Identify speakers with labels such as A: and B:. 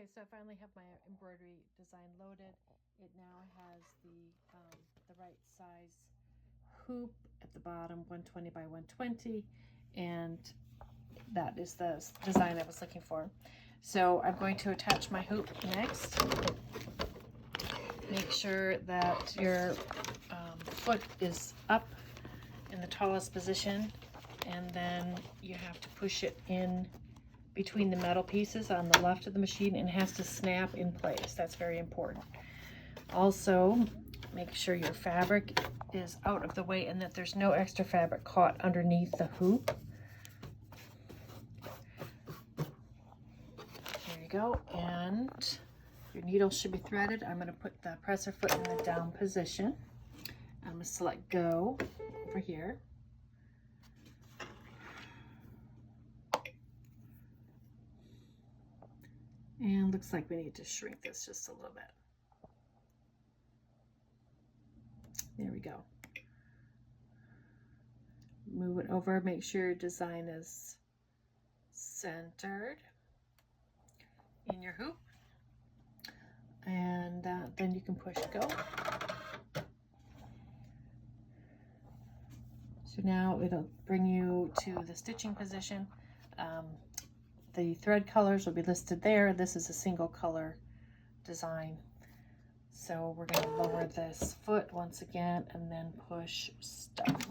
A: Okay, so I finally have my embroidery design loaded. It now has the right size hoop at the bottom, 120 by 120, and that is the design I was looking for. So I'm going to attach my hoop next. Make sure that your foot is up in the tallest position, and then you have to push it in between the metal pieces on the left of the machine, and it has to snap in place. That's very important. Also, make sure your fabric is out of the way and that there's no extra fabric caught underneath the hoop. There you go, and your needle should be threaded. I'm going to put the presser foot in the down position. I'm going to select go over here. And looks like we need to shrink this just a little bit. There we go. Move it over, make sure your design is centered in your hoop. And then you can push go. So now it'll bring you to the stitching position. The thread colors will be listed there. This is a single color design. So we're going to lower this foot once again and then push start.